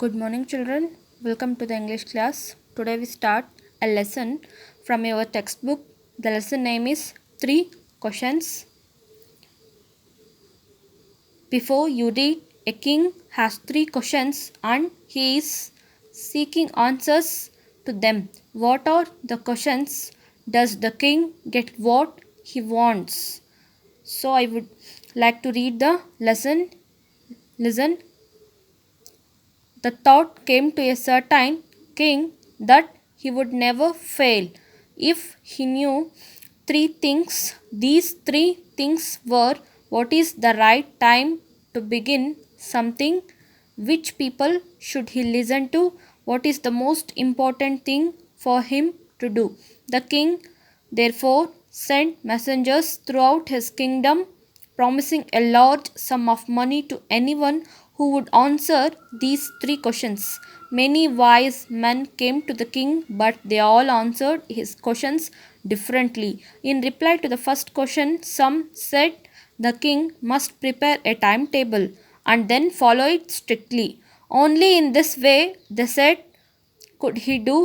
Good morning, children. Welcome to the English class. Today we start a lesson from your textbook. The lesson name is 3 questions. Before you read, a king has 3 questions and he is seeking answers to them. What are the questions? Does the king get what he wants? So I would like to read the lesson. Listen. The thought came to a certain king that he would never fail if he knew 3 things. These 3 things were: what is the right time to begin something, which people should he listen to, what is the most important thing for him to do. The king therefore sent messengers throughout his kingdom, promising a large sum of money to anyone who would answer these 3 questions. Many wise men came to the king, but they all answered his questions differently. In reply to the first question, some said the king must prepare a timetable and then follow it strictly. Only in this way, they said, could he do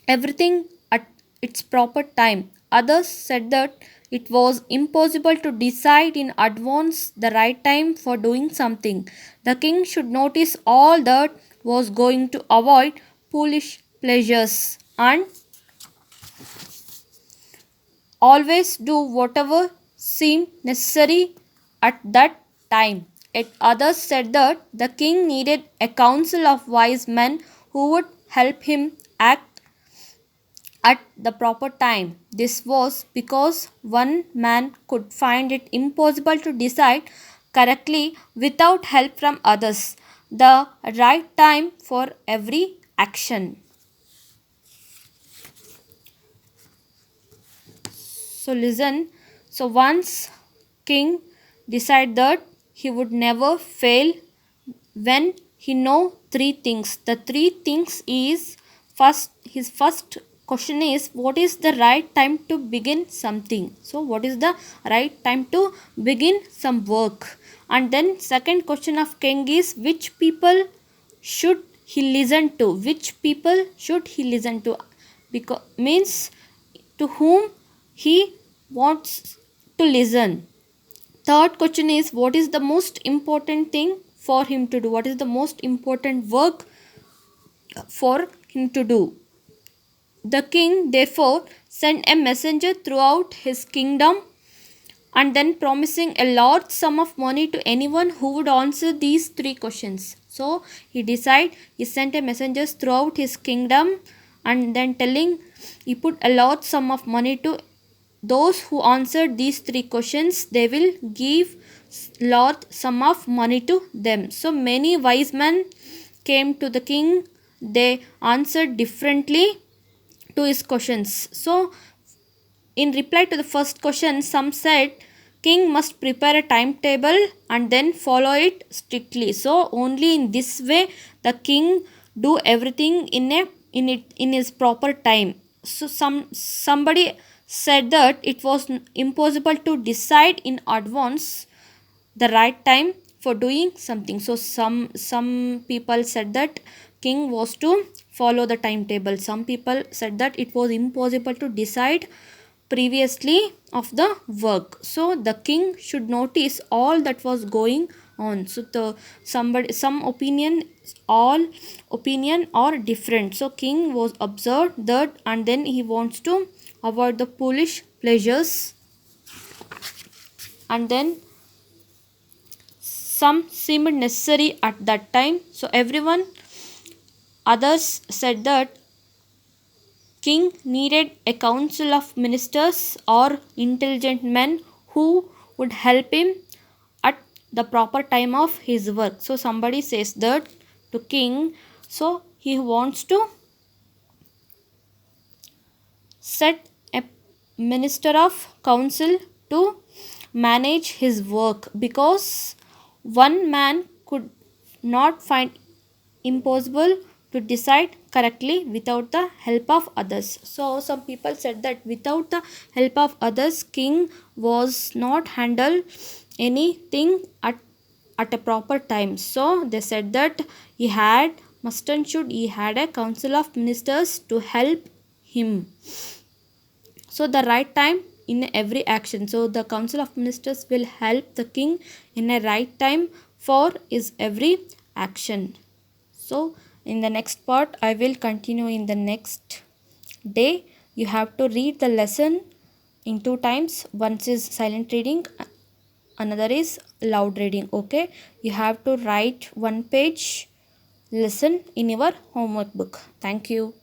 everything at its proper time. Others said that it was impossible to decide in advance the right time for doing something. The king should notice all that was going to avoid foolish pleasures and always do whatever seemed necessary at that time. Yet others said that the king needed a council of wise men who would help him act at the proper time. This was because one man could find it impossible to decide correctly without help from others. The right time for every action. So listen. So once king decided that he would never fail when he know 3 things. The 3 things is first, his first question is, what is the right time to begin something. So what is the right time to begin some work. And then second question of king is, which people should he listen to. Which people should he listen to, because means to whom he wants to listen. Third question is, what is the most important thing for him to do? What is the most important work for him to do? The king therefore sent a messenger throughout his kingdom and then promising a large sum of money to anyone who would answer these 3 questions. So he sent a messenger throughout his kingdom and then telling he put a large sum of money to those who answered these 3 questions. They will give large sum of money to them. So many wise men came to the king. They answered differently to his questions. So in reply to the first question, some said king must prepare a timetable and then follow it strictly. So only in this way the king do everything in his proper time. So somebody said that it was impossible to decide in advance the right time for doing something. So some people said that king was to follow the timetable. Some people said that it was impossible to decide previously of the work. So the king should notice all that was going on. So some opinion, all opinion are different. So king was observed that and then he wants to avoid the foolish pleasures. And then some seemed necessary at that time. So everyone others said that king needed a council of ministers or intelligent men who would help him at the proper time of his work. So somebody says that to king, so he wants to set a minister of council to manage his work, because one man could not find impossible to decide correctly without the help of others. So some people said that without the help of others, king was not handle anything at a proper time. So they said that he had must and should he had a council of ministers to help him. So the right time in every action. So the council of ministers will help the king in a right time for his every action. So in the next part I will continue in the next day. You have to read the lesson in 2 times. Once is silent reading, another is loud reading. Okay, you have to write one page lesson in your homework book. Thank you.